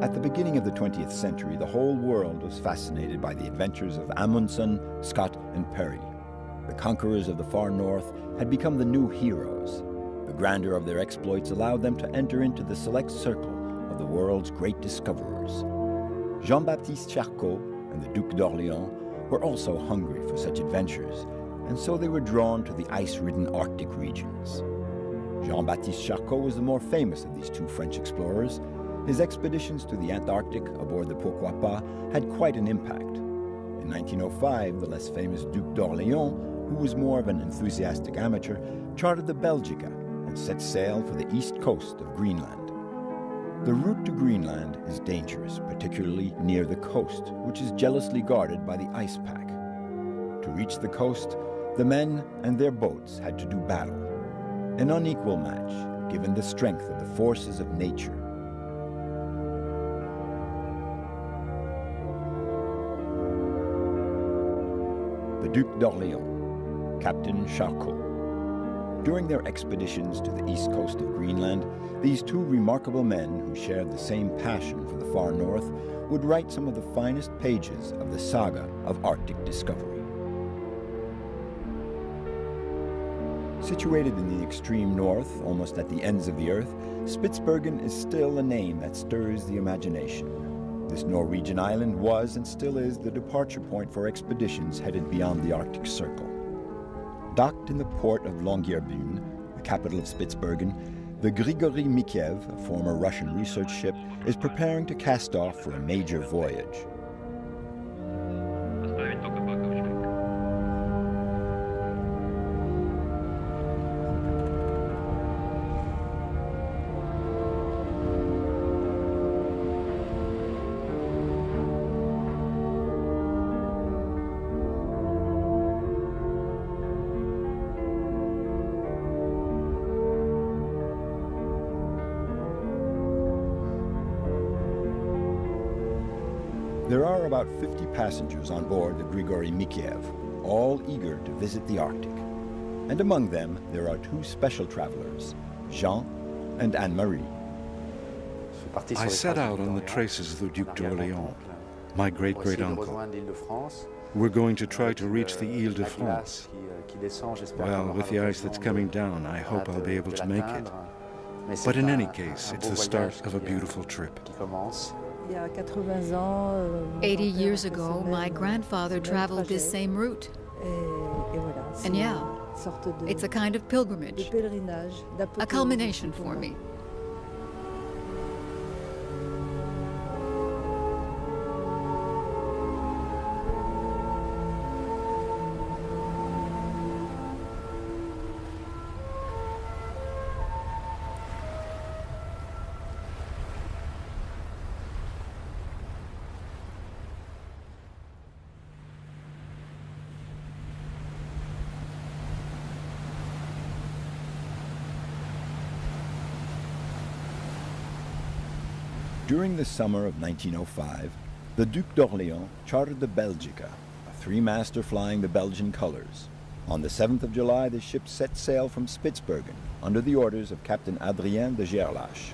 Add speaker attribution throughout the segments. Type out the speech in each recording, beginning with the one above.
Speaker 1: At the beginning of the 20th century, the whole world was fascinated by the adventures of Amundsen, Scott, and Perry. The conquerors of the far north had become the new heroes. The grandeur of their exploits allowed them to enter into the select circle of the world's great discoverers. Jean-Baptiste Charcot and the Duke d'Orléans were also hungry for such adventures, and so they were drawn to the ice-ridden Arctic regions. Jean-Baptiste Charcot was the more famous of these two French explorers. His expeditions to the Antarctic aboard the Pourquoi Pas had quite an impact. In 1905, the less famous Duke d'Orléans, who was more of an enthusiastic amateur, chartered the Belgica and set sail for the east coast of Greenland. The route to Greenland is dangerous, particularly near the coast, which is jealously guarded by the ice pack. To reach the coast, the men and their boats had to do battle, an unequal match given the strength of the forces of nature. The Duke d'Orléans, Captain Charcot. During their expeditions to the east coast of Greenland, these two remarkable men who shared the same passion for the far north would write some of the finest pages of the saga of Arctic discovery. Situated in the extreme north, almost at the ends of the earth, Spitsbergen is still a name that stirs the imagination. This Norwegian island was and still is the departure point for expeditions headed beyond the Arctic Circle. Docked in the port of Longyearbyen, the capital of Spitsbergen, the Grigoriy Mikheyev, a former Russian research ship, is preparing to cast off for a major voyage. There are about 50 passengers on board the Grigoriy Mikheyev, all eager to visit the Arctic. And among them, there are two special travelers, Jean and Anne-Marie.
Speaker 2: I set out on the traces of the Duke d'Orléans, my great-great-uncle. We're going to try to reach the Île-de-France. Well, with the ice that's coming down, I hope I'll be able to make it. But in any case, it's the start of a beautiful trip.
Speaker 3: 80 years ago, my grandfather traveled this same route. And yeah, it's a kind of pilgrimage, a culmination for me.
Speaker 1: During the summer of 1905, the Duke d'Orléans chartered the Belgica, a three-master flying the Belgian colors. On the 7th of July, the ship set sail from Spitsbergen under the orders of Captain Adrien de Gerlache.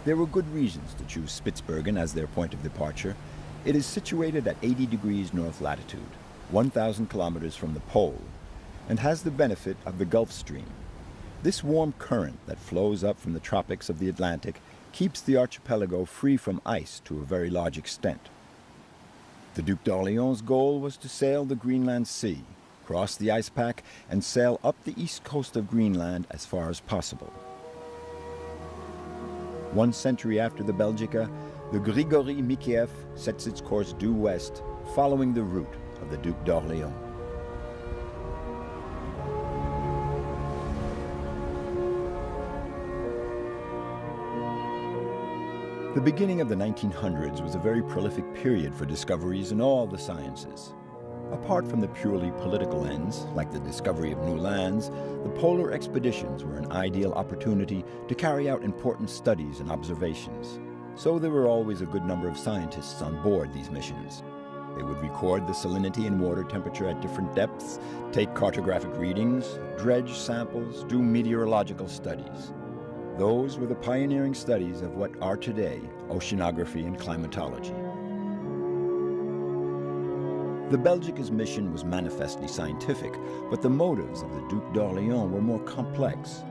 Speaker 1: There were good reasons to choose Spitsbergen as their point of departure. It is situated at 80 degrees north latitude, 1,000 kilometers from the pole, and has the benefit of the Gulf Stream. This warm current that flows up from the tropics of the Atlantic keeps the archipelago free from ice to a very large extent. The Duke d'Orléans' goal was to sail the Greenland Sea, cross the ice pack, and sail up the east coast of Greenland as far as possible. 1 century after the Belgica, the Grigoriy Mikheyev sets its course due west, following the route of the Duke d'Orléans. The beginning of the 1900s was a very prolific period for discoveries in all the sciences. Apart from the purely political ends, like the discovery of new lands, the polar expeditions were an ideal opportunity to carry out important studies and observations. So there were always a good number of scientists on board these missions. They would record the salinity and water temperature at different depths, take cartographic readings, dredge samples, do meteorological studies. Those were the pioneering studies of what are today oceanography and climatology. The Belgica's mission was manifestly scientific, but the motives of the Duke d'Orléans were more complex.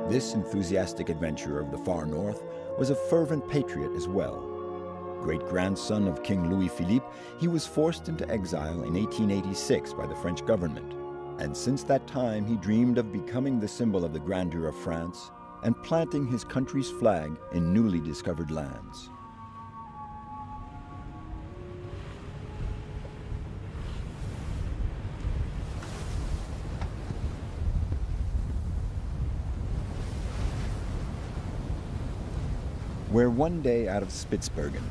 Speaker 1: This enthusiastic adventurer of the far north was a fervent patriot as well. Great-grandson of King Louis-Philippe, he was forced into exile in 1886 by the French government. And since that time, he dreamed of becoming the symbol of the grandeur of France and planting his country's flag in newly discovered lands. We're one day out of Spitsbergen.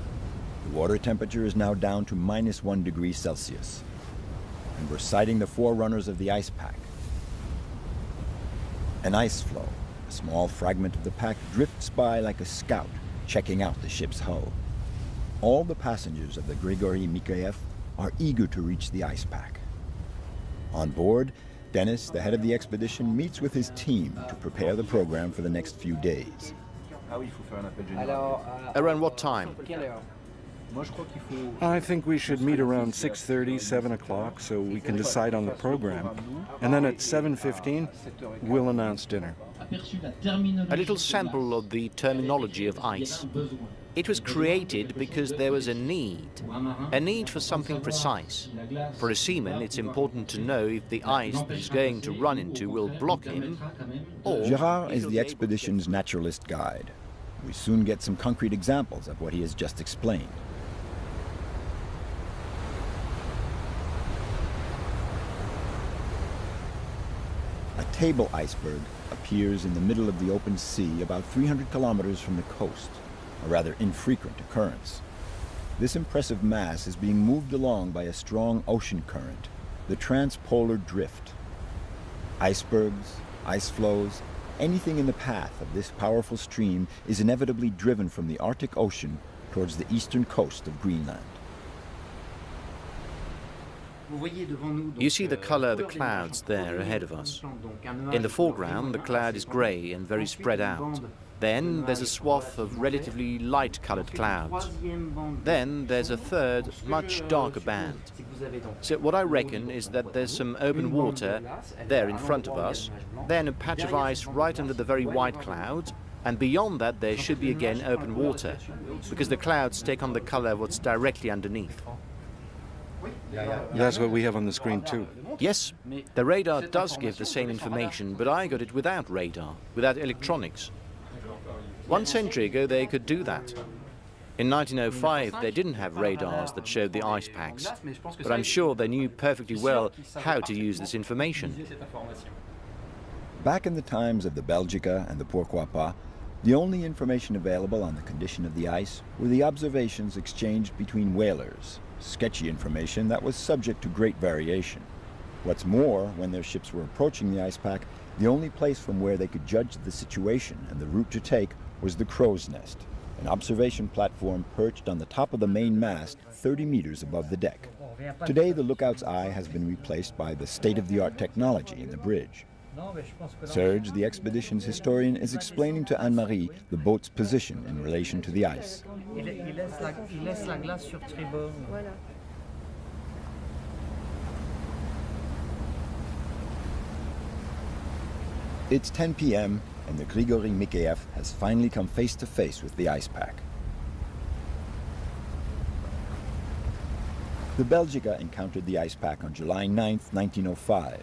Speaker 1: The water temperature is now down to -1 degree Celsius. And we're sighting the forerunners of the ice pack. An ice floe, a small fragment of the pack, drifts by like a scout, checking out the ship's hull. All the passengers of the Grigoriy Mikhaev are eager to reach the ice pack. On board, Dennis, the head of the expedition, meets with his team to prepare the program for the next few days.
Speaker 4: Around what time?
Speaker 2: I think we should meet around 6:30, 7 o'clock, so we can decide on the program. And then at 7:15, we'll announce dinner.
Speaker 4: A little sample of the terminology of ice. It was created because there was a need for something precise. For a seaman, it's important to know if the ice that he's going to run into will block him, or...
Speaker 1: Gérard is the expedition's naturalist guide. We soon get some concrete examples of what he has just explained. A table iceberg appears in the middle of the open sea about 300 kilometers from the coast, a rather infrequent occurrence. This impressive mass is being moved along by a strong ocean current, the transpolar drift. Icebergs, ice floes, anything in the path of this powerful stream is inevitably driven from the Arctic Ocean towards the eastern coast of Greenland.
Speaker 4: You see the color of the clouds there ahead of us. In the foreground, the cloud is grey and very spread out. Then there's a swath of relatively light-colored clouds. Then there's a third, much darker band. So what I reckon is that there's some open water there in front of us, then a patch of ice right under the very white clouds, and beyond that there should be again open water, because the clouds take on the color of what's directly underneath.
Speaker 2: That's what we have on the screen too.
Speaker 4: Yes, the radar does give the same information, but I got it without radar, without electronics. 1 century ago they could do that. In 1905 they didn't have radars that showed the ice packs, but I'm sure they knew perfectly well how to use this information.
Speaker 1: Back in the times of the Belgica and the Pourquoi Pas, the only information available on the condition of the ice were the observations exchanged between whalers, sketchy information that was subject to great variation. What's more, when their ships were approaching the ice pack, the only place from where they could judge the situation and the route to take was the crow's nest, an observation platform perched on the top of the main mast 30 meters above the deck. Today, the lookout's eye has been replaced by the state-of-the-art technology in the bridge. Serge, the expedition's historian, is explaining to Anne-Marie the boat's position in relation to the ice. It's 10 p.m. and the Grigoriy Mikhaev has finally come face to face with the ice pack. The Belgica encountered the ice pack on July 9, 1905.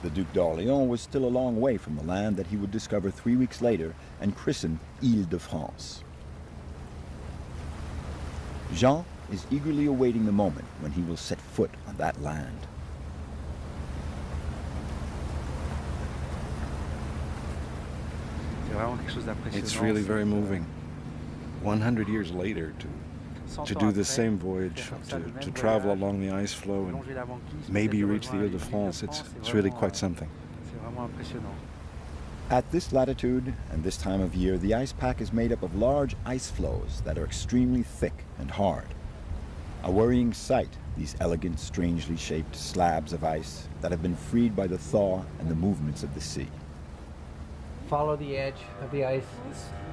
Speaker 1: The Duke d'Orléans was still a long way from the land that he would discover 3 weeks later and christen Île-de-France. Jean is eagerly awaiting the moment when he will set foot on that land.
Speaker 2: It's really very moving. 100 years later, to do the same voyage, to travel along the ice floe and maybe reach the Île-de-France, it's really quite something.
Speaker 1: At this latitude and this time of year, the ice pack is made up of large ice floes that are extremely thick and hard. A worrying sight, these elegant, strangely shaped slabs of ice that have been freed by the thaw and the movements of the sea.
Speaker 5: follow the edge of the ice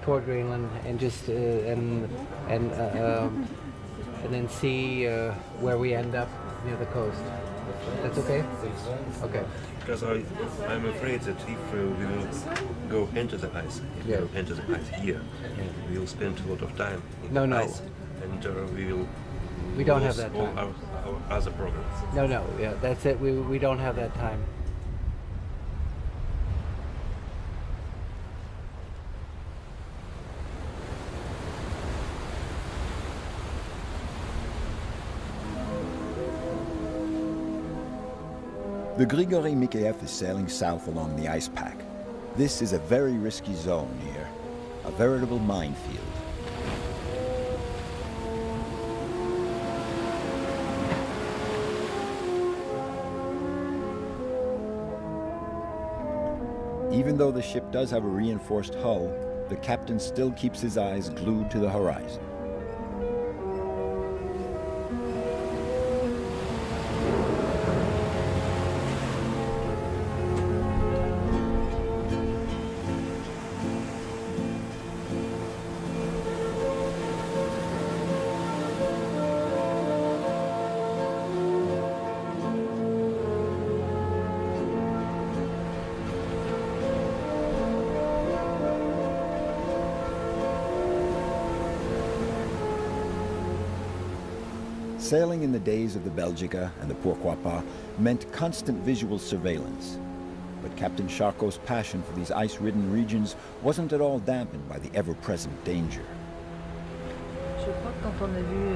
Speaker 5: toward Greenland and just and then see where we end up near the coast. That's okay? Okay.
Speaker 6: Because I'm afraid that if we will go into the ice, here, we will spend a lot of time in the ice, and we
Speaker 5: don't have
Speaker 6: lose
Speaker 5: that
Speaker 6: all
Speaker 5: time.
Speaker 6: our other programs.
Speaker 5: No, yeah, that's it. We don't have that time.
Speaker 1: The Grigoriy Mikheyev is sailing south along the ice pack. This is a very risky zone here, a veritable minefield. Even though the ship does have a reinforced hull, the captain still keeps his eyes glued to the horizon. Sailing in the days of the Belgica and the Pourquoi Pas meant constant visual surveillance. But Captain Charcot's passion for these ice-ridden regions wasn't at all dampened by the ever-present danger.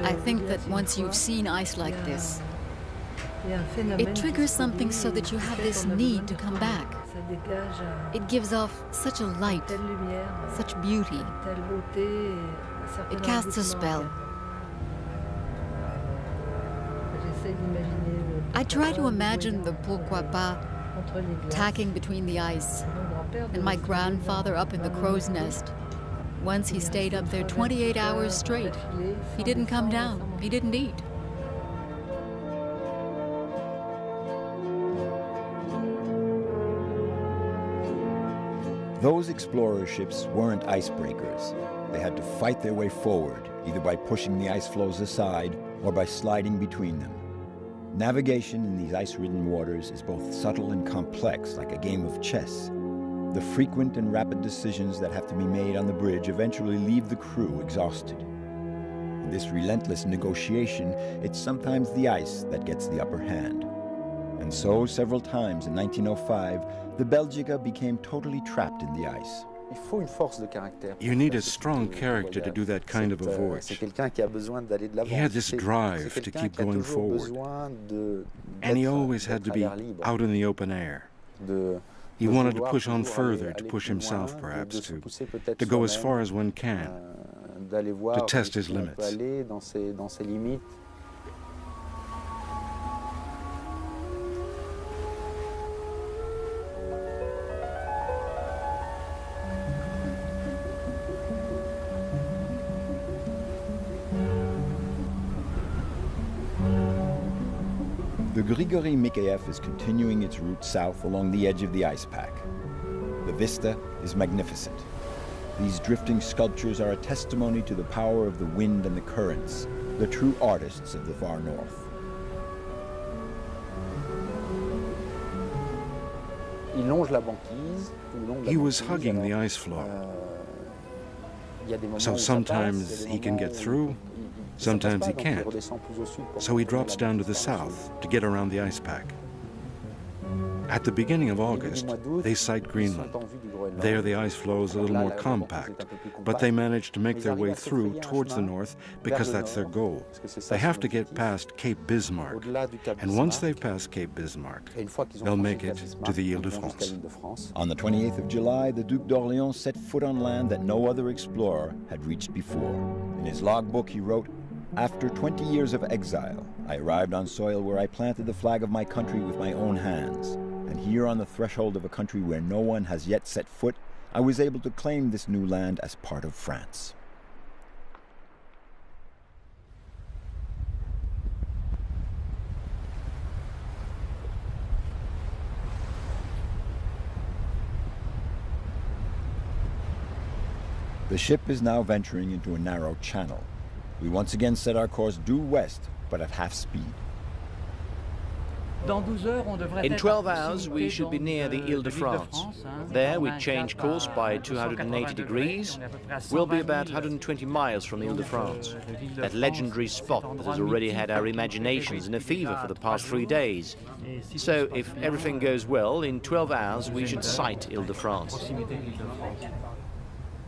Speaker 3: I think that once you've seen ice like this, it triggers something so that you have this need to come back. It gives off such a light, such beauty. It casts a spell. I try to imagine the Pourquoi Pas tacking between the ice and my grandfather up in the crow's nest. Once he stayed up there 28 hours straight. He didn't come down. He didn't eat.
Speaker 1: Those explorer ships weren't icebreakers. They had to fight their way forward, either by pushing the ice floes aside or by sliding between them. Navigation in these ice-ridden waters is both subtle and complex, like a game of chess. The frequent and rapid decisions that have to be made on the bridge eventually leave the crew exhausted. In this relentless negotiation, it's sometimes the ice that gets the upper hand. And so, several times in 1905, the Belgica became totally trapped in the ice.
Speaker 2: You need a strong character to do that kind of a voyage. He had this drive to keep going forward, and he always had to be out in the open air. He wanted to push on further, to push himself perhaps, to go as far as one can, to test his limits.
Speaker 1: The Grigoriy Mikheyev is continuing its route south along the edge of the ice pack. The vista is magnificent. These drifting sculptures are a testimony to the power of the wind and the currents, the true artists of the far north.
Speaker 2: He was hugging the ice floe. So sometimes he can get through, sometimes he can't. So he drops down to the south to get around the ice pack. At the beginning of August, they sight Greenland. There the ice floe is a little more compact, but they manage to make their way through towards the north because that's their goal. They have to get past Cape Bismarck, and once they've passed Cape Bismarck, they'll make it to the Île-de-France.
Speaker 1: On the 28th of July, the Duke of Orléans set foot on land that no other explorer had reached before. In his logbook, he wrote, "After 20 years of exile, I arrived on soil where I planted the flag of my country with my own hands. And here on the threshold of a country where no one has yet set foot, I was able to claim this new land as part of France." The ship is now venturing into a narrow channel. We once again set our course due west, but at half speed.
Speaker 4: In 12 hours, we should be near the Ile-de-France. There, we change course by 280 degrees. We'll be about 120 miles from Ile-de-France, that legendary spot that has already had our imaginations in a fever for the past 3 days. So, if everything goes well, in 12 hours, we should sight Ile-de-France.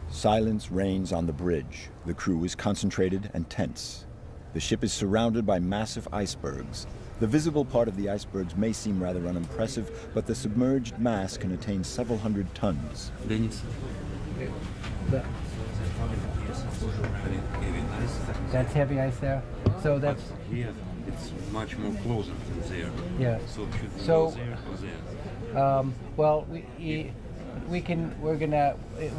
Speaker 1: Silence reigns on the bridge. The crew is concentrated and tense. The ship is surrounded by massive icebergs. The visible part of the icebergs may seem rather unimpressive, but the submerged mass can attain several hundred tons.
Speaker 5: That's heavy ice there. So that's
Speaker 6: here. It's much more closer than there.
Speaker 5: Yeah.
Speaker 6: So it should be there or there.
Speaker 5: Well,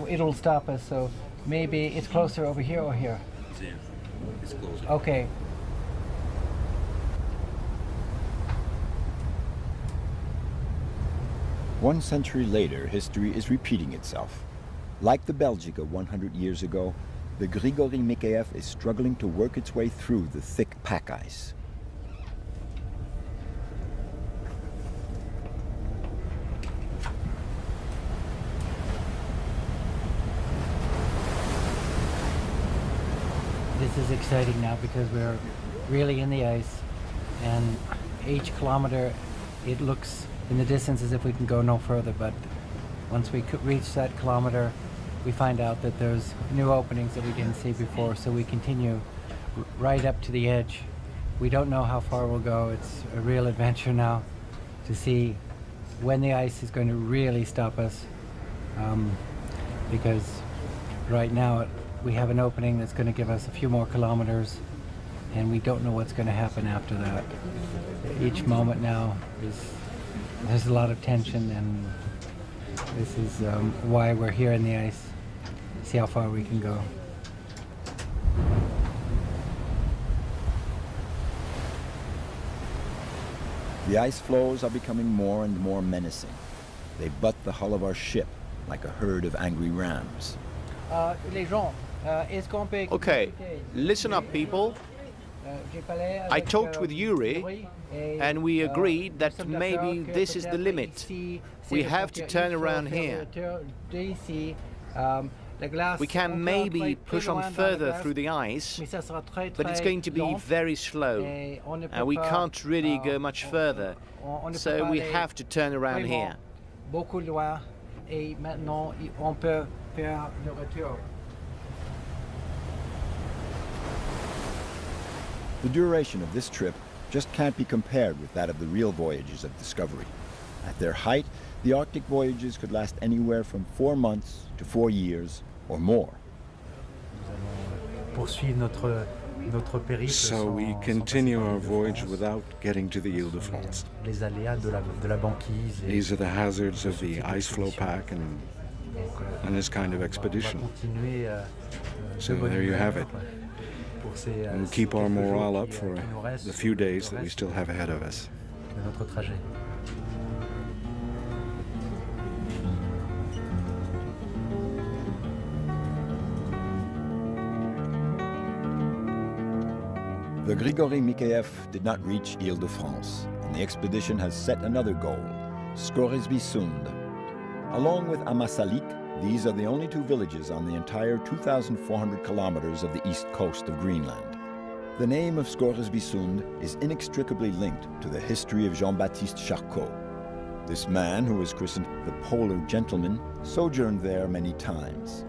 Speaker 5: it'll stop us. So maybe it's closer over here or here.
Speaker 6: There. It's closer.
Speaker 5: Okay.
Speaker 1: One century later, history is repeating itself. Like the Belgica 100 years ago, the Grigoriy Mikheyev is struggling to work its way through the thick pack ice.
Speaker 5: This is exciting now because we're really in the ice, and each kilometer it looks in the distance as if we can go no further, but once we reach that kilometer, we find out that there's new openings that we didn't see before, so we continue right up to the edge. We don't know how far we'll go. It's a real adventure now to see when the ice is going to really stop us, because right now we have an opening that's going to give us a few more kilometers, and we don't know what's going to happen after that. Each moment now there's a lot of tension, and this is why we're here in the ice, see how far we can go.
Speaker 1: The ice floes are becoming more and more menacing. They butt the hull of our ship like a herd of angry rams.
Speaker 4: Okay, listen up, people. I talked with Yuri, and we agreed that maybe this is the limit. We have to turn around here. We can maybe push on further through the ice, but it's going to be very slow, and we can't really go much further, so we have to turn around here.
Speaker 1: The duration of this trip just can't be compared with that of the real voyages of discovery. At their height, the Arctic voyages could last anywhere from 4 months to 4 years or more.
Speaker 2: So we continue our voyage without getting to the Ile-de-France. These are the hazards of the ice floe pack and this kind of expedition. So there you have it. And keep our morale up for the few days that we still have ahead of us.
Speaker 1: The Grigoriy Mikheyev did not reach Ile-de-France, and the expedition has set another goal, Scoresby-Sund. Along with Ammassalik, these are the only 2 villages on the entire 2,400 kilometers of the east coast of Greenland. The name of Scoresby-Sund is inextricably linked to the history of Jean-Baptiste Charcot. This man, who was christened the Polar Gentleman, sojourned there many times.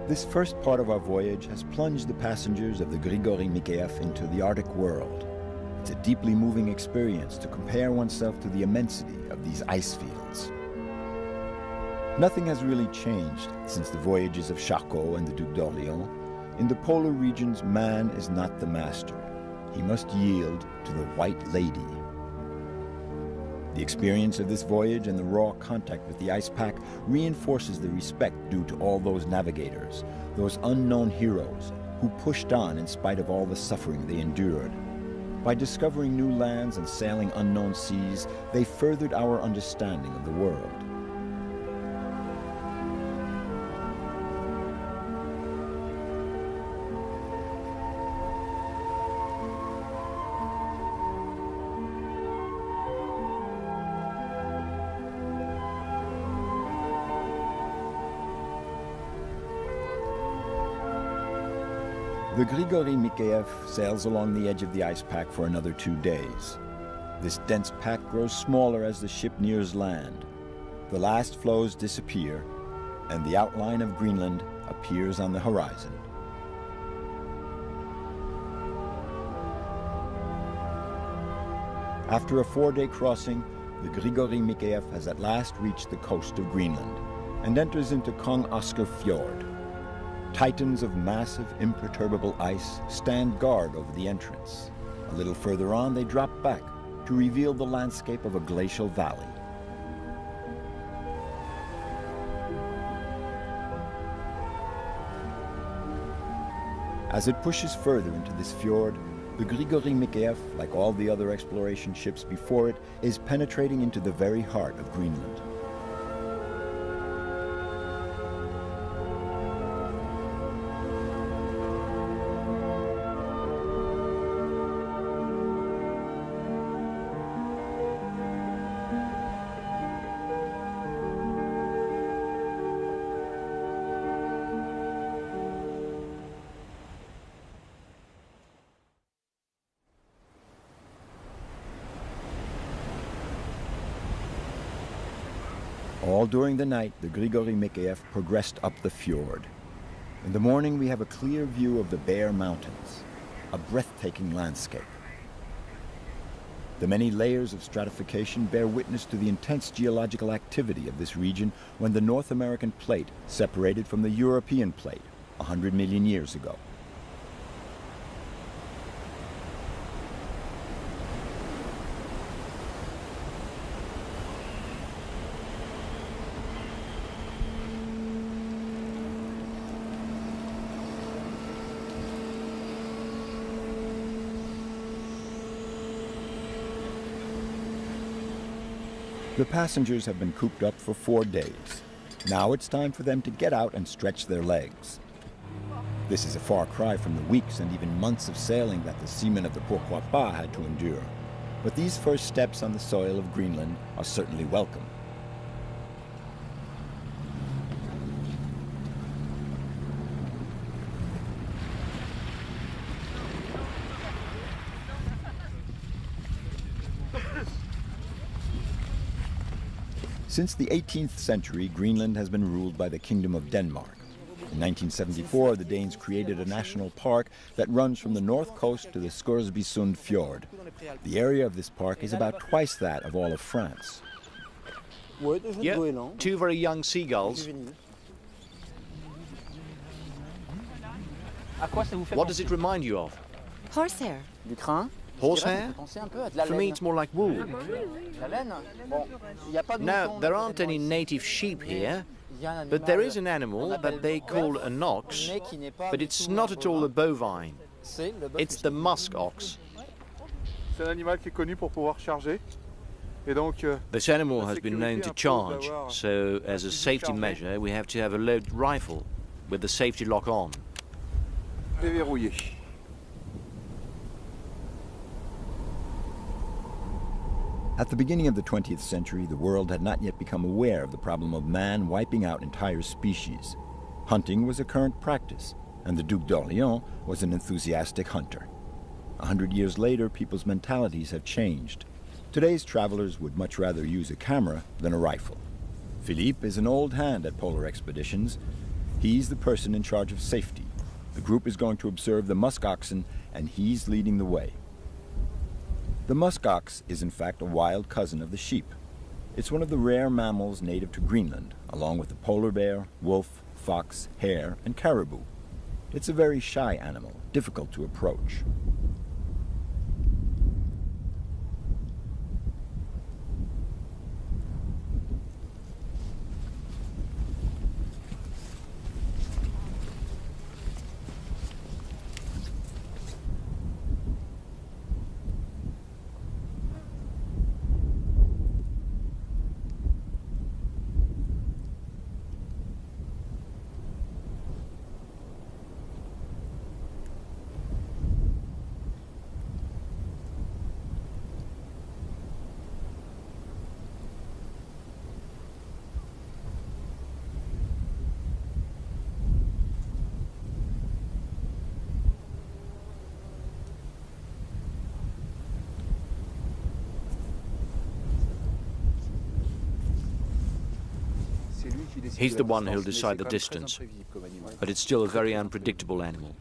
Speaker 1: This first part of our voyage has plunged the passengers of the Grigoriy Mikheyev into the Arctic world. It's a deeply moving experience to compare oneself to the immensity of these ice fields. Nothing has really changed since the voyages of Charcot and the Duke of Orléans. In the polar regions, man is not the master. He must yield to the White Lady. The experience of this voyage and the raw contact with the ice pack reinforces the respect due to all those navigators, those unknown heroes who pushed on in spite of all the suffering they endured. By discovering new lands and sailing unknown seas, they furthered our understanding of the world. The Grigoriy Mikheyev sails along the edge of the ice pack for another 2 days. This dense pack grows smaller as the ship nears land. The last floes disappear, and the outline of Greenland appears on the horizon. After a 4-day crossing, the Grigoriy Mikheyev has at last reached the coast of Greenland and enters into Kong Oskar Fjord. Titans of massive, imperturbable ice stand guard over the entrance. A little further on, they drop back to reveal the landscape of a glacial valley. As it pushes further into this fjord, the Grigoriy Mikheyev, like all the other exploration ships before it, is penetrating into the very heart of Greenland. All during the night, the Grigoriy Mikheyev progressed up the fjord. In the morning, we have a clear view of the bare mountains, a breathtaking landscape. The many layers of stratification bear witness to the intense geological activity of this region when the North American plate separated from the European plate 100 million years ago. The passengers have been cooped up for 4 days. Now it's time for them to get out and stretch their legs. This is a far cry from the weeks and even months of sailing that the seamen of the Pourquoi Pas had to endure. But these first steps on the soil of Greenland are certainly welcome. Since the 18th century, Greenland has been ruled by the Kingdom of Denmark. In 1974, the Danes created a national park that runs from the north coast to the Scoresbysund Fjord. The area of this park is about twice that of all of France.
Speaker 4: Yeah, 2 very young seagulls. What does it remind you of?
Speaker 3: Horsehair.
Speaker 4: Horsehair? For me, it's more like wool. Now, there aren't any native sheep here, but there is an animal that they call an ox, but it's not at all a bovine. It's the musk ox. This animal has been known to charge, so as a safety measure, we have to have a loaded rifle with the safety lock on.
Speaker 1: At the beginning of the 20th century, the world had not yet become aware of the problem of man wiping out entire species. Hunting was a current practice, and the Duke of Orléans was an enthusiastic hunter. 100 years later, people's mentalities have changed. Today's travelers would much rather use a camera than a rifle. Philippe is an old hand at polar expeditions. He's the person in charge of safety. The group is going to observe the musk oxen, and he's leading the way. The musk ox is in fact a wild cousin of the sheep. It's one of the rare mammals native to Greenland, along with the polar bear, wolf, fox, hare, and caribou. It's a very shy animal, difficult to approach.
Speaker 4: He's the one who'll decide the distance. But it's still a very unpredictable animal.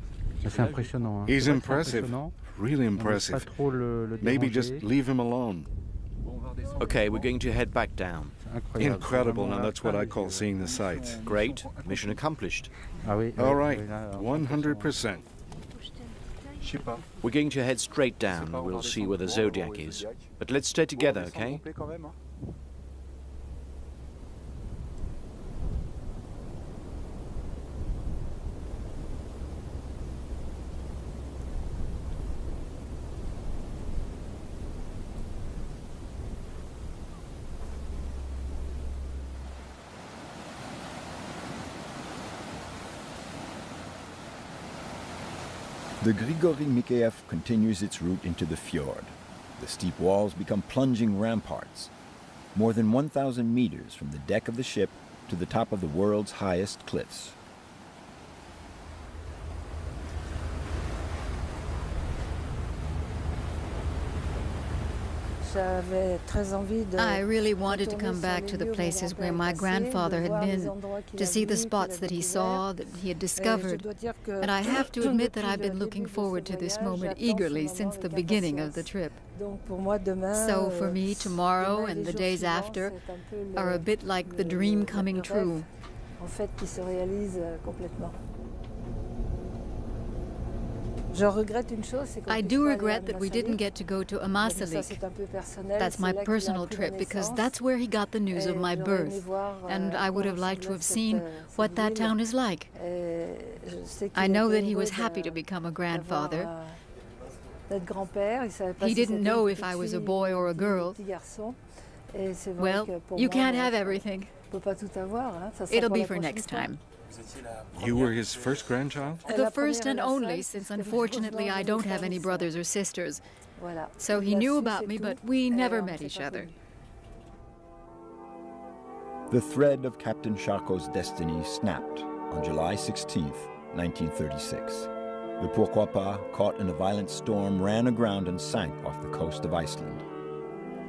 Speaker 2: He's impressive, really impressive. Maybe just leave him alone.
Speaker 4: Okay, we're going to head back down.
Speaker 2: Incredible, now that's what I call seeing the sights.
Speaker 4: Great, mission accomplished.
Speaker 2: All right, 100%.
Speaker 4: We're going to head straight down. We'll see where the zodiac is. But let's stay together, okay?
Speaker 1: The Grigoriy Mikheyev continues its route into the fjord. The steep walls become plunging ramparts, more than 1,000 meters from the deck of the ship to the top of the world's highest cliffs.
Speaker 3: I really wanted to come back to the places where my grandfather had been, to see the spots that he saw, that he had discovered. And I have to admit that I've been looking forward to this moment eagerly since the beginning of the trip. So for me, tomorrow and the days after are a bit like the dream coming true. I do regret that we didn't get to go to Ammassalik. That's my personal trip, because that's where he got the news of my birth, and I would have liked to have seen what that town is like. I know that he was happy to become a grandfather. He didn't know if I was a boy or a girl. Well, you can't have everything. It'll be for next time.
Speaker 2: You were his first grandchild?
Speaker 3: The first and only, since unfortunately I don't have any brothers or sisters. So he knew about me, but we never met each other.
Speaker 1: The thread of Captain Charcot's destiny snapped on July 16th, 1936. The Pourquoi Pas, caught in a violent storm, ran aground and sank off the coast of Iceland.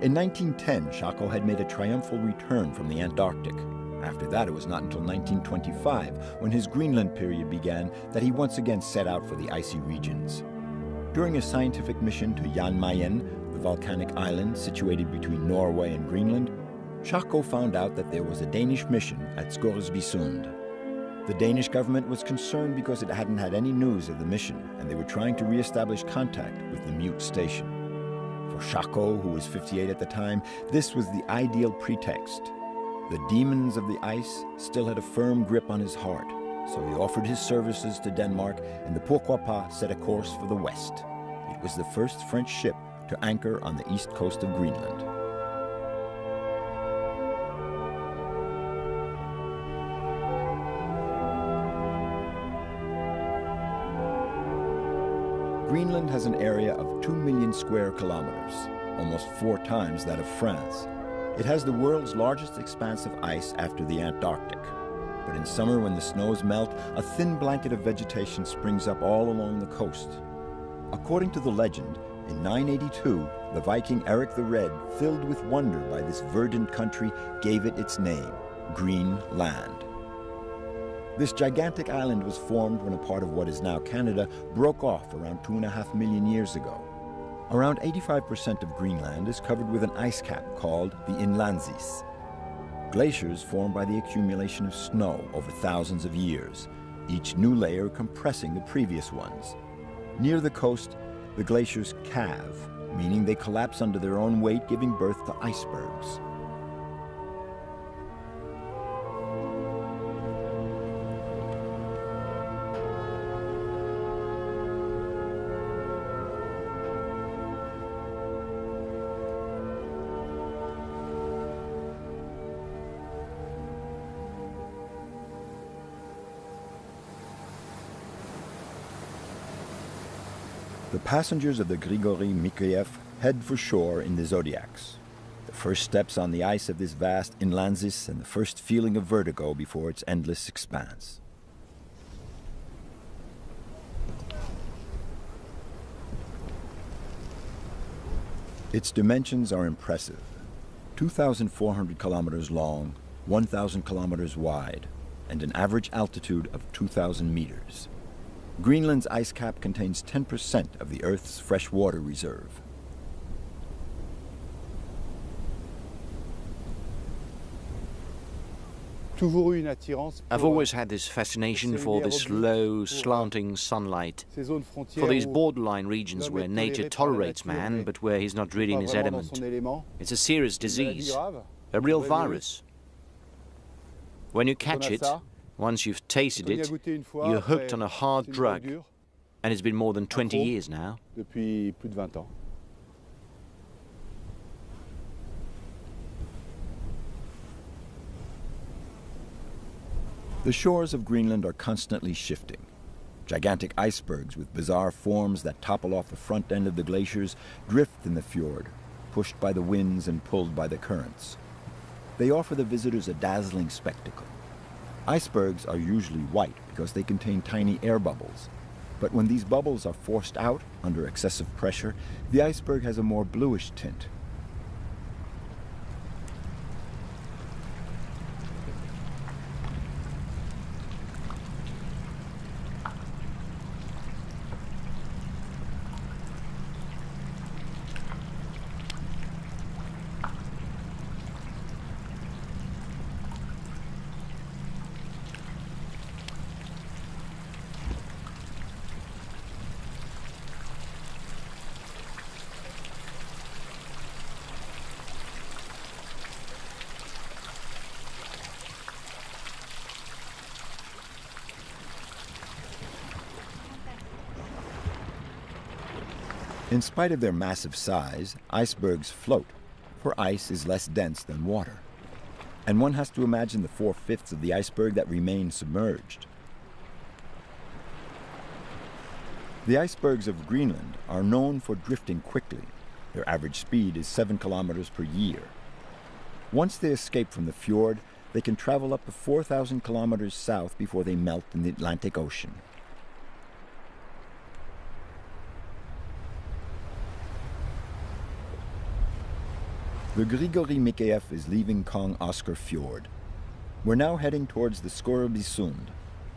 Speaker 1: In 1910, Charcot had made a triumphal return from the Antarctic. After that, it was not until 1925, when his Greenland period began, that he once again set out for the icy regions. During a scientific mission to Jan Mayen, the volcanic island situated between Norway and Greenland, Charcot found out that there was a Danish mission at Scoresbysund. The Danish government was concerned because it hadn't had any news of the mission, and they were trying to re-establish contact with the mute station. For Charcot, who was 58 at the time, this was the ideal pretext. The demons of the ice still had a firm grip on his heart, so he offered his services to Denmark, and the Pourquoi Pas set a course for the west. It was the first French ship to anchor on the east coast of Greenland. Greenland has an area of 2 million square kilometers, almost 4 times that of France. It has the world's largest expanse of ice after the Antarctic. But in summer, when the snows melt, a thin blanket of vegetation springs up all along the coast. According to the legend, in 982, the Viking Eric the Red, filled with wonder by this verdant country, gave it its name, Greenland. This gigantic island was formed when a part of what is now Canada broke off around 2.5 million years ago. Around 85% of Greenland is covered with an ice cap called the Innlandsis. Glaciers form by the accumulation of snow over thousands of years, each new layer compressing the previous ones. Near the coast, the glaciers calve, meaning they collapse under their own weight, giving birth to icebergs. The passengers of the Grigoriy Mikheyev head for shore in the Zodiacs. The first steps on the ice of this vast Innlandsis, and the first feeling of vertigo before its endless expanse. Its dimensions are impressive. 2,400 kilometers long, 1,000 kilometers wide, and an average altitude of 2,000 meters. Greenland's ice cap contains 10% of the Earth's freshwater reserve.
Speaker 4: I've always had this fascination for this low, slanting sunlight, for these borderline regions where nature tolerates man, but where he's not really in his element. It's a serious disease, a real virus. When you catch it, once you've tasted it, you're hooked on a hard drug, and it's been more than 20 years now.
Speaker 1: The shores of Greenland are constantly shifting. Gigantic icebergs with bizarre forms that topple off the front end of the glaciers drift in the fjord, pushed by the winds and pulled by the currents. They offer the visitors a dazzling spectacle. Icebergs are usually white because they contain tiny air bubbles. But when these bubbles are forced out under excessive pressure, the iceberg has a more bluish tint. In spite of their massive size, icebergs float, for ice is less dense than water. And one has to imagine the 4/5 of the iceberg that remain submerged. The icebergs of Greenland are known for drifting quickly. Their average speed is 7 kilometers per year. Once they escape from the fjord, they can travel up to 4,000 kilometers south before they melt in the Atlantic Ocean. The Grigoriy is leaving Kong Oscar Fjord. We're now heading towards the Skorabisund,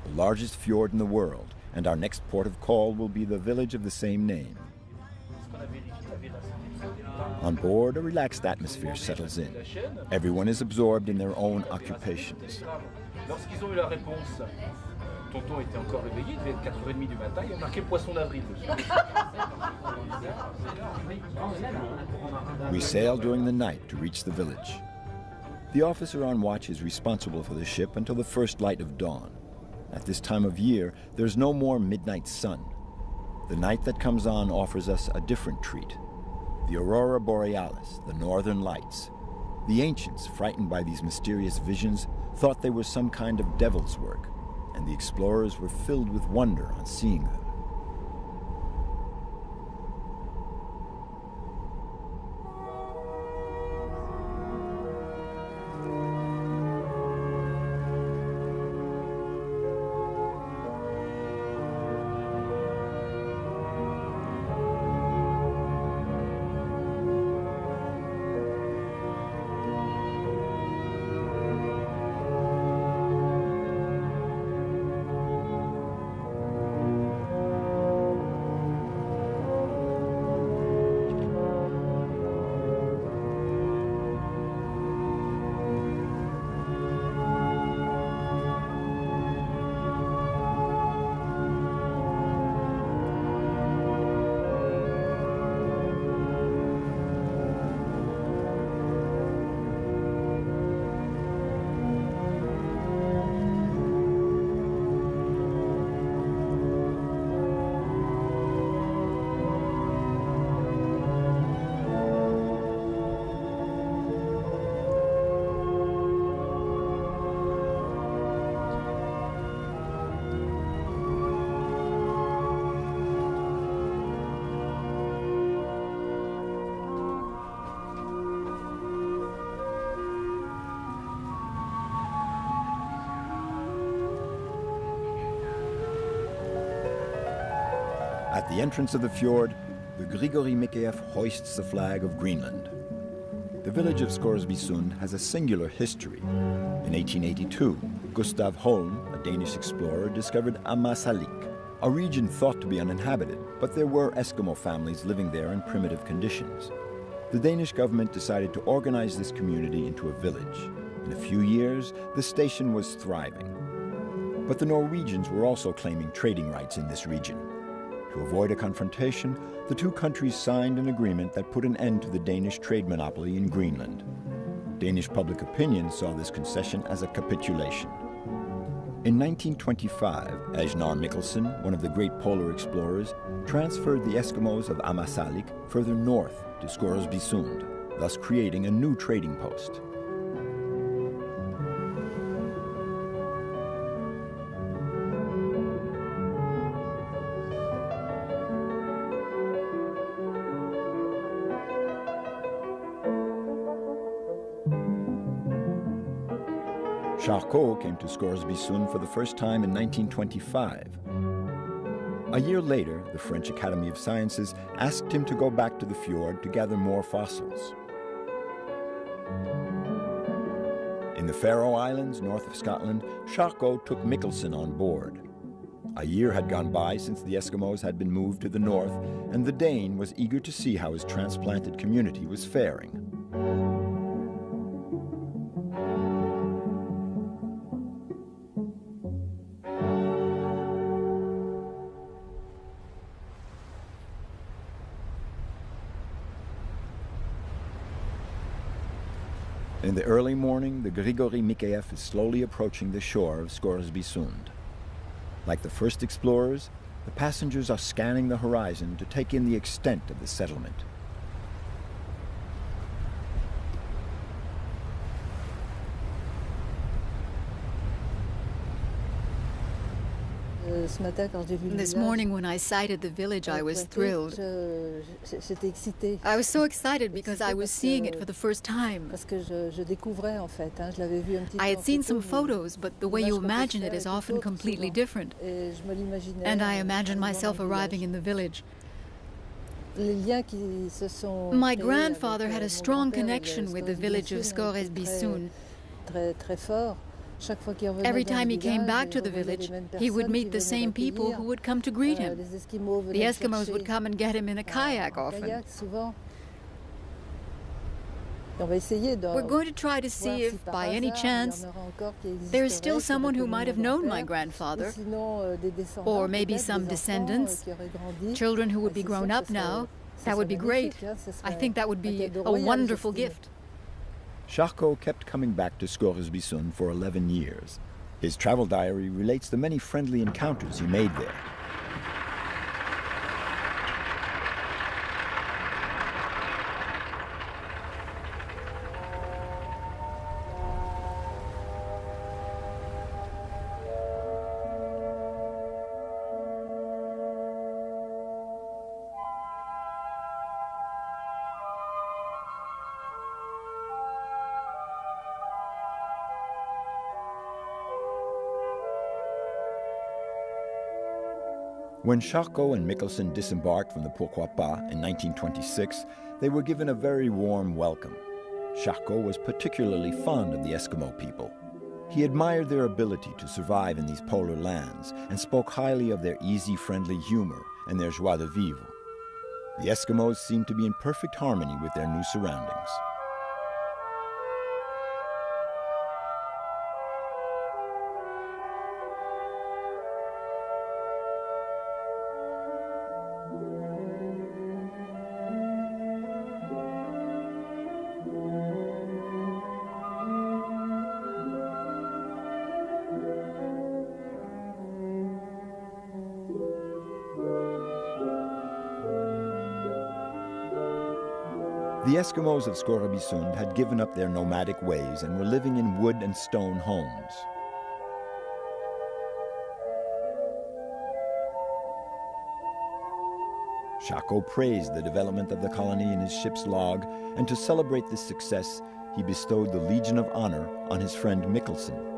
Speaker 1: the largest fjord in the world, and our next port of call will be the village of the same name. On board, a relaxed atmosphere settles in. Everyone is absorbed in their own occupations.
Speaker 7: Tonton était encore réveillé, il devait être 4h30 du matin, il y a marqué poisson d'avril dessus.
Speaker 1: We sail during the night to reach the village. The officer on watch is responsible for the ship until the first light of dawn. At this time of year, there's no more midnight sun. The night that comes on offers us a different treat. The aurora borealis, the northern lights. The ancients, frightened by these mysterious visions, thought they were some kind of devil's work, and the explorers were filled with wonder on seeing them. At the entrance of the fjord, the Grigoriy hoists the flag of Greenland. the village of Scoresbysund has a singular history. In 1882, Gustav Holm, a Danish explorer, discovered Ammassalik, a region thought to be uninhabited, but there were Eskimo families living there in primitive conditions. The Danish government decided to organize this community into a village. In a few years, the station was thriving. But the Norwegians were also claiming trading rights in this region. To avoid a confrontation, the two countries signed an agreement that put an end to the Danish trade monopoly in Greenland. Danish public opinion saw this concession as a capitulation. In 1925, Ejnar Mikkelsen, one of the great polar explorers, transferred the Eskimos of Ammassalik further north to Scoresbysund, thus creating a new trading post. Charcot came to Scoresbysund for the first time in 1925. A year later, the French Academy of Sciences asked him to go back to the fjord to gather more fossils. In the Faroe Islands, north of Scotland, Charcot took Mikkelsen on board. A year had gone by since the Eskimos had been moved to the north, and the Dane was eager to see how his transplanted community was faring. In the early morning, the Grigoriy Mikheyev is slowly approaching the shore of Scoresbysund. Like the first explorers, the passengers are scanning the horizon to take in the extent of the settlement.
Speaker 3: This morning when I sighted the village, I was thrilled. I was so excited because I was seeing it for the first time. I had seen some photos, but the way you imagine it is often completely different. And I imagined myself arriving in the village. My grandfather had a strong connection with the village of Scoresbysund. Every time he came back to the village, he would meet the same people who would come to greet him. The Eskimos would come and get him in a kayak often. We're going to try to see if, by any chance, there is still someone who might have known my grandfather, or maybe some descendants, children who would be grown up now. That would be great. I think that would be a wonderful gift.
Speaker 1: Charcot kept coming back to Scoresbysund for 11 years. His travel diary relates the many friendly encounters he made there. When Charcot and Mikkelsen disembarked from the Pourquoi Pas in 1926, they were given a very warm welcome. Charcot was particularly fond of the Eskimo people. He admired their ability to survive in these polar lands and spoke highly of their easy, friendly humor and their joie de vivre. The Eskimos seemed to be in perfect harmony with their new surroundings. The Eskimos of Scoresbysund had given up their nomadic ways and were living in wood and stone homes. Charcot praised the development of the colony in his ship's log, and to celebrate this success, he bestowed the Legion of Honor on his friend Mikkelsen.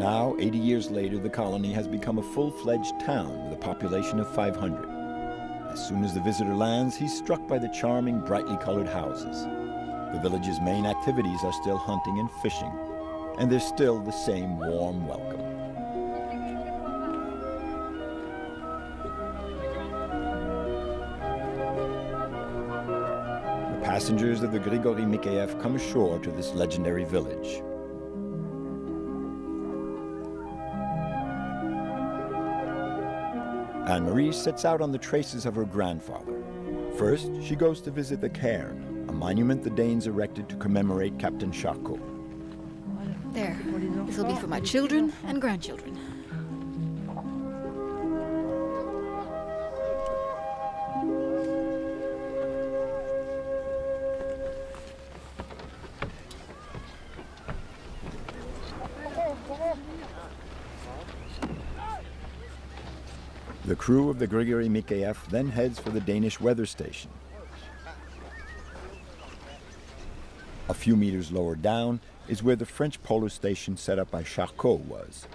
Speaker 1: Now, 80 years later, the colony has become a full-fledged town with a population of 500. As soon as the visitor lands, he's struck by the charming, brightly colored houses. The village's main activities are still hunting and fishing, and there's still the same warm welcome. The passengers of the Grigoriy Mikheyev come ashore to this legendary village. Anne-Marie sets out on the traces of her grandfather. First, she goes to visit the cairn, a monument the Danes erected to commemorate Captain Charcot.
Speaker 3: There. This will be for my children and grandchildren.
Speaker 1: The crew of the Grigoriy Mikheyev then heads for the Danish weather station. A few meters lower down is where the French polar station set up by Charcot was.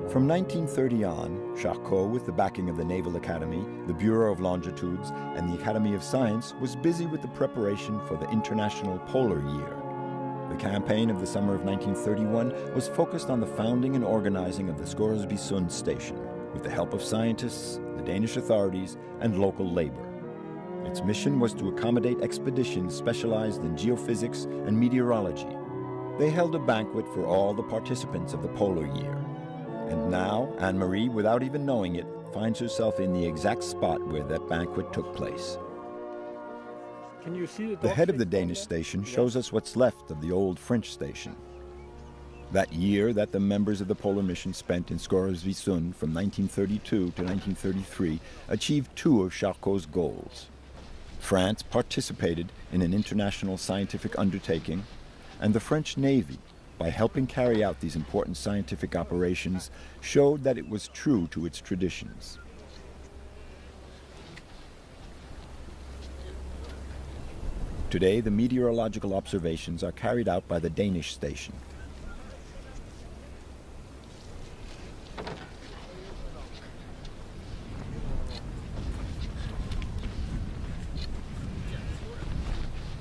Speaker 1: From 1930 on, Charcot, with the backing of the Naval Academy, the Bureau of Longitudes, and the Academy of Science, was busy with the preparation for the International Polar Year. The campaign of the summer of 1931 was focused on the founding and organizing of the Scoresby-Sund station, with the help of scientists, the Danish authorities, and local labor. Its mission was to accommodate expeditions specialized in geophysics and meteorology. They held a banquet for all the participants of the polar year. And now, Anne-Marie, without even knowing it, finds herself in the exact spot where that banquet took place.
Speaker 8: Can you see
Speaker 1: the head of the Danish station shows us what's left of the old French station. That year that the members of the polar mission spent in Scoresby-Sund from 1932 to 1933 achieved two of Charcot's goals. France participated in an international scientific undertaking, and the French Navy, by helping carry out these important scientific operations, showed that it was true to its traditions. Today, the meteorological observations are carried out by the Danish station.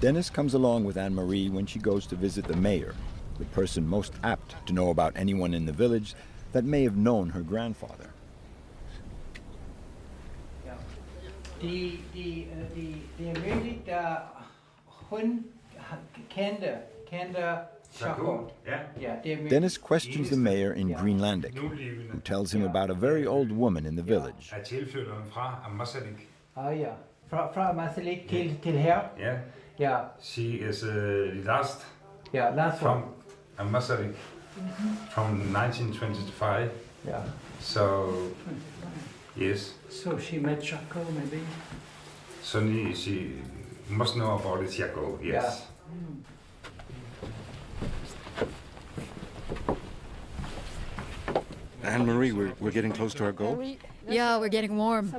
Speaker 1: Dennis comes along with Anne-Marie when she goes to visit the mayor, the person most apt to know about anyone in the village that may have known her grandfather. Dennis questions the mayor in Greenlandic, who tells him about a very old woman in the village.
Speaker 5: Fra Marseille till here?
Speaker 9: Yeah.
Speaker 5: Yeah.
Speaker 9: She is the last.
Speaker 5: Yeah, last
Speaker 9: from Marseille from 1925.
Speaker 5: Yeah.
Speaker 9: So, yes.
Speaker 10: So she met Charcot, maybe?
Speaker 9: So she must know about the Charcot, yes.
Speaker 2: Yeah. Anne-Marie, we're getting close to our goal?
Speaker 3: Yeah, we're getting warm.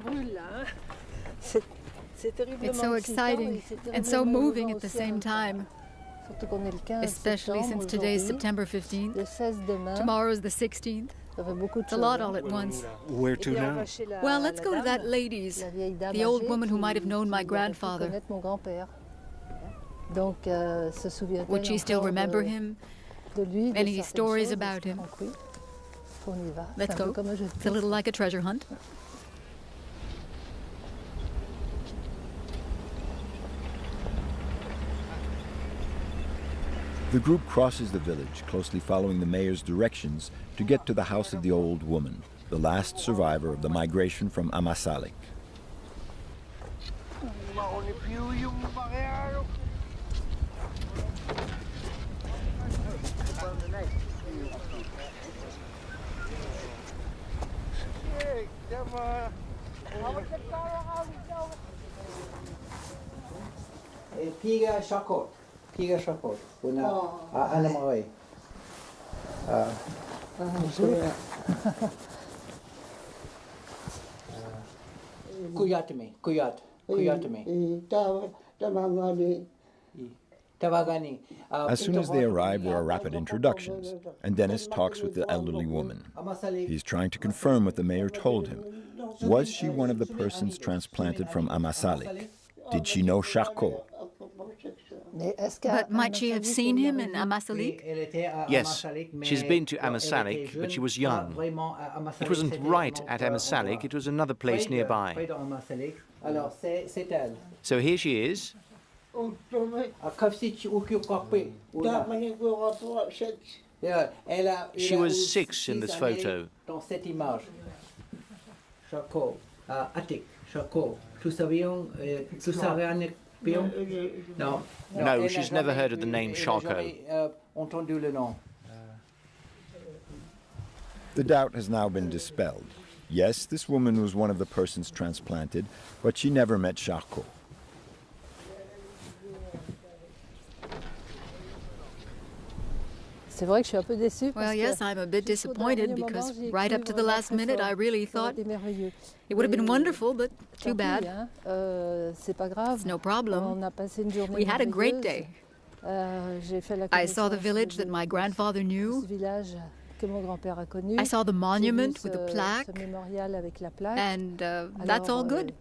Speaker 3: It's so exciting and so moving at the same time. Especially since today's September 15th. Tomorrow's the 16th. It's a lot all at once.
Speaker 2: Where to now?
Speaker 3: Well, let's go to that lady's, the old woman who might have known my grandfather. Would she still remember him? Any stories about him? Let's go. It's a little like a treasure hunt.
Speaker 1: The group crosses the village, closely following the mayor's directions to get to the house of the old woman, the last survivor of the migration from Ammassalik.
Speaker 5: Piga Charcot. Piga Charcot. Anne-Marie. Kuyatami.
Speaker 1: As soon as they arrive, there are rapid introductions, and Dennis talks with the elderly woman. He's trying to confirm what the mayor told him. Was she one of the persons transplanted from Ammassalik? Did she know Charcot?
Speaker 3: But might she have seen him in Ammassalik?
Speaker 4: Yes, she's been to Ammassalik, but she was young. It wasn't right at Ammassalik, it was another place nearby. So here she is. She was 6 in this photo. No, she's never heard of the name Charcot.
Speaker 1: The doubt has now been dispelled. Yes, this woman was one of the persons transplanted, but she never met Charcot.
Speaker 3: Well, yes, I'm a bit disappointed because right up to the last minute I really thought it would have been wonderful, but too bad. It's no problem. We had a great day. I saw the village that my grandfather knew. I saw the monument with the plaque, and that's all good.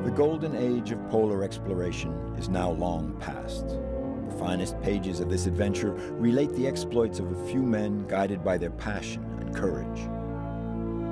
Speaker 1: The golden age of polar exploration is now long past. The finest pages of this adventure relate the exploits of a few men guided by their passion and courage.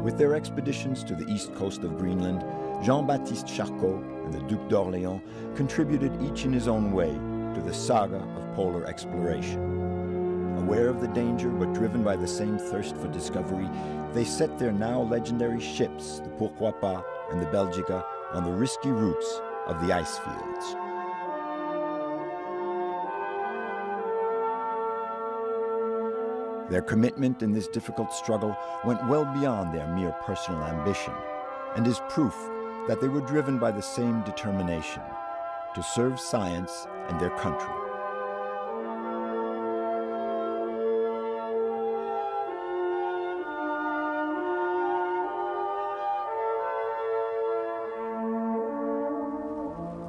Speaker 1: With their expeditions to the east coast of Greenland, Jean-Baptiste Charcot and the Duke d'Orléans contributed each in his own way to the saga of polar exploration. Aware of the danger but driven by the same thirst for discovery, they set their now legendary ships, the Pourquoi Pas and the Belgica, on the risky routes of the ice fields. Their commitment in this difficult struggle went well beyond their mere personal ambition and is proof that they were driven by the same determination to serve science and their country.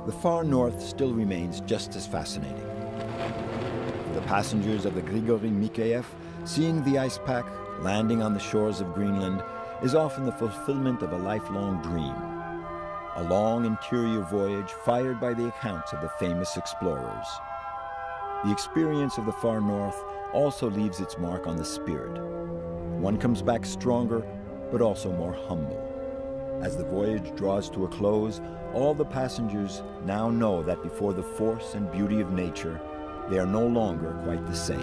Speaker 1: The far north still remains just as fascinating. For the passengers of the Grigoriy Mikheyev, seeing the ice pack landing on the shores of Greenland is often the fulfillment of a lifelong dream. A long interior voyage fired by the accounts of the famous explorers. The experience of the far north also leaves its mark on the spirit. One comes back stronger, but also more humble. As the voyage draws to a close, all the passengers now know that before the force and beauty of nature, they are no longer quite the same.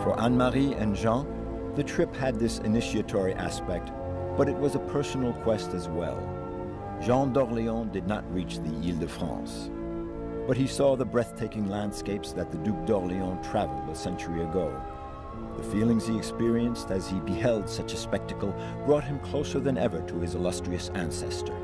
Speaker 1: For Anne-Marie and Jean, the trip had this initiatory aspect, but it was a personal quest as well. Jean d'Orléans did not reach the Île-de-France, but he saw the breathtaking landscapes that the Duke d'Orléans traveled a century ago. The feelings he experienced as he beheld such a spectacle brought him closer than ever to his illustrious ancestor.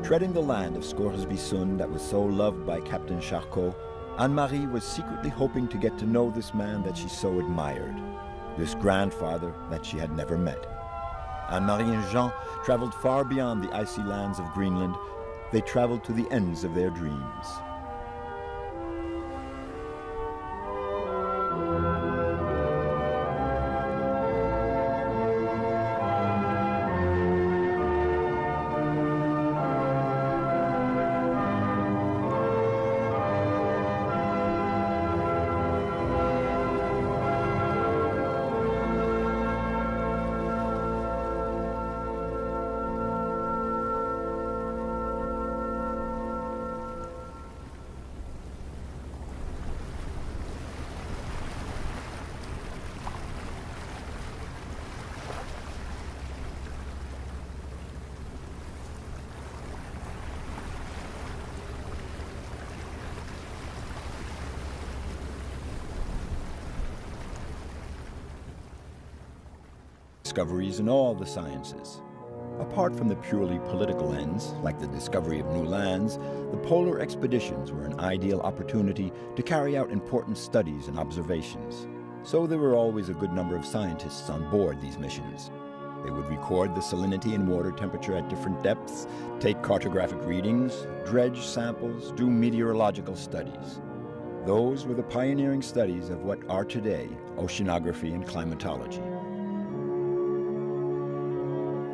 Speaker 1: Treading the land of Scoresby-Sund that was so loved by Captain Charcot, Anne-Marie was secretly hoping to get to know this man that she so admired, this grandfather that she had never met. Anne-Marie and Jean traveled far beyond the icy lands of Greenland. They traveled to the ends of their dreams. discoveries in all the sciences. Apart from the purely political ends, like the discovery of new lands, the polar expeditions were an ideal opportunity to carry out important studies and observations. So there were always a good number of scientists on board these missions. They would record the salinity and water temperature at different depths, take cartographic readings, dredge samples, do meteorological studies. Those were the pioneering studies of what are today oceanography and climatology.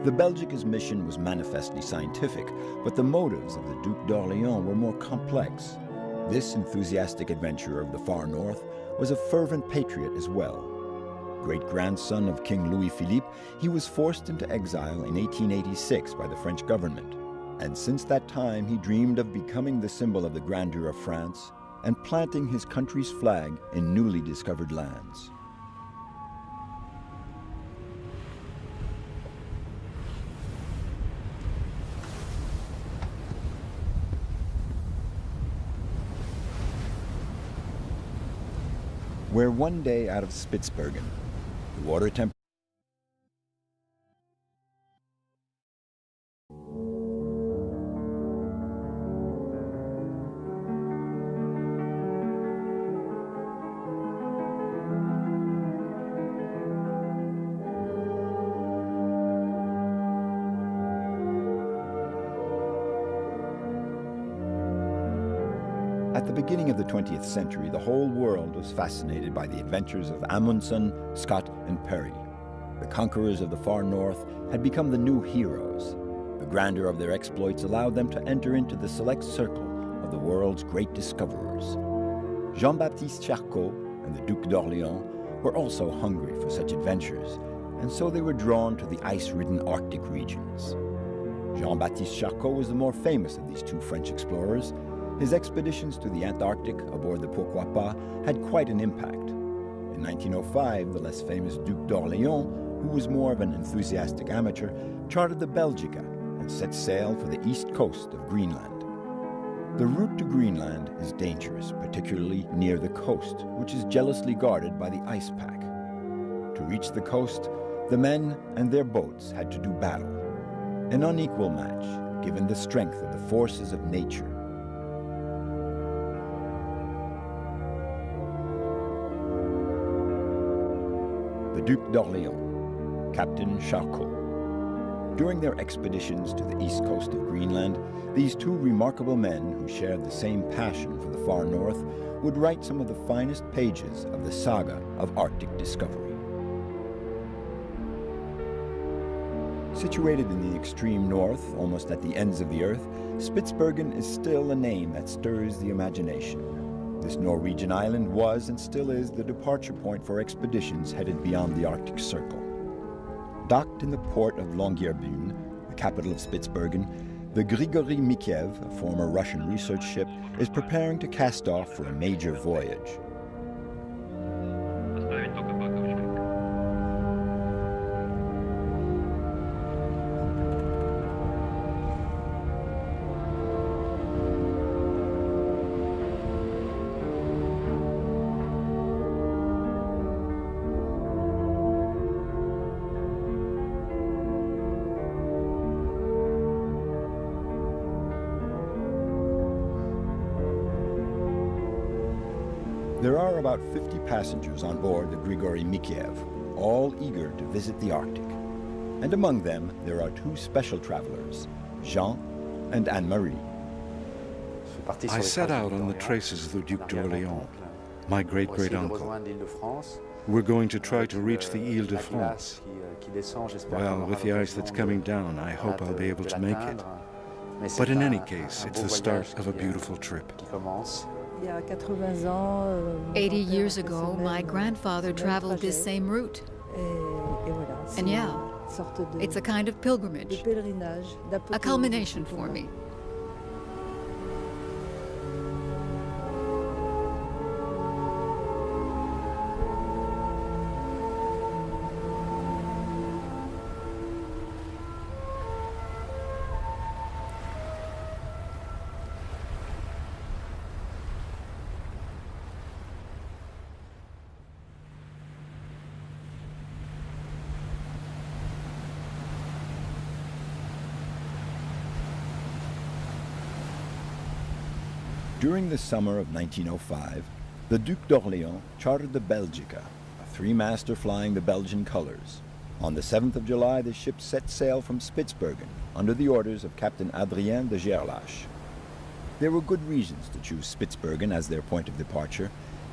Speaker 1: The Belgica's mission was manifestly scientific, but the motives of the Duke d'Orléans were more complex. This enthusiastic adventurer of the far north was a fervent patriot as well. Great-grandson of King Louis-Philippe, he was forced into exile in 1886 by the French government. And since that time, he dreamed of becoming the symbol of the grandeur of France and planting his country's flag in newly discovered lands. We're one day out of Spitsbergen. The water temperature At the beginning of the 20th century, the whole world was fascinated by the adventures of Amundsen, Scott, and Perry. The conquerors of the far north had become the new heroes. The grandeur of their exploits allowed them to enter into the select circle of the world's great discoverers. Jean-Baptiste Charcot and the Duke d'Orléans were also hungry for such adventures, and so they were drawn to the ice-ridden Arctic regions. Jean-Baptiste Charcot was the more famous of these two French explorers. His expeditions to the Antarctic aboard the Pourquoi Pas had quite an impact. In 1905, the less famous Duke d'Orléans, who was more of an enthusiastic amateur, chartered the Belgica and set sail for the east coast of Greenland. The route to Greenland is dangerous, particularly near the coast, which is jealously guarded by the ice pack. To reach the coast, the men and their boats had to do battle, an unequal match given the strength of the forces of nature. The Duke d'Orléans, Captain Charcot. During their expeditions to the east coast of Greenland, these two remarkable men who shared the same passion for the far north would write some of the finest pages of the saga of Arctic discovery. Situated in the extreme north, almost at the ends of the earth, Spitsbergen is still a name that stirs the imagination. This Norwegian island was and still is the departure point for expeditions headed beyond the Arctic Circle. Docked in the port of Longyearbyen, the capital of Spitsbergen, the Grigoriy, a former Russian research ship, is preparing to cast off for a major voyage. There are about 50 passengers on board the Grigoriy, all eager to visit the Arctic. And among them, there are two special travelers, Jean and Anne-Marie.
Speaker 2: I set out on the traces of the Duke d'Orléans, my great-great-uncle. We're going to try to reach the Ile de France. Well, with the ice that's coming down, I hope I'll be able to make it. But in any case, it's the start of a beautiful trip.
Speaker 3: 80 years ago, my grandfather traveled this same route. And yeah, it's a kind of pilgrimage, a culmination for me.
Speaker 1: During the summer of 1905, the Duke d'Orléans chartered the Belgica, a three-master flying the Belgian colors. On the 7th of July, the ship set sail from Spitzbergen under the orders of Captain Adrien de Gerlache. There were good reasons to choose Spitzbergen as their point of departure.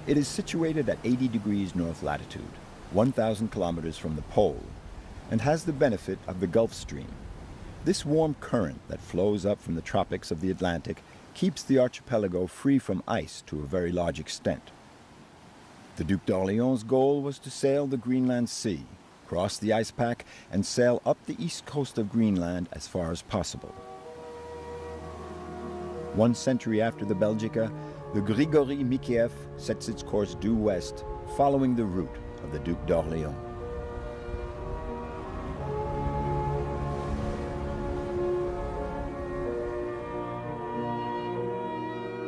Speaker 1: It is situated at 80 degrees north latitude, 1,000 kilometers from the pole, and has the benefit of the Gulf Stream. This warm current that flows up from the tropics of the Atlantic keeps the archipelago free from ice to a very large extent. The Duke d'Orléans' goal was to sail the Greenland Sea, cross the ice pack, and sail up the east coast of Greenland as far as possible. 1 century after the Belgica, the Grigoriy Mikiev sets its course due west, following the route of the Duke d'Orléans.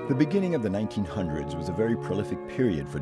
Speaker 1: The beginning of the 1900s was a very prolific period for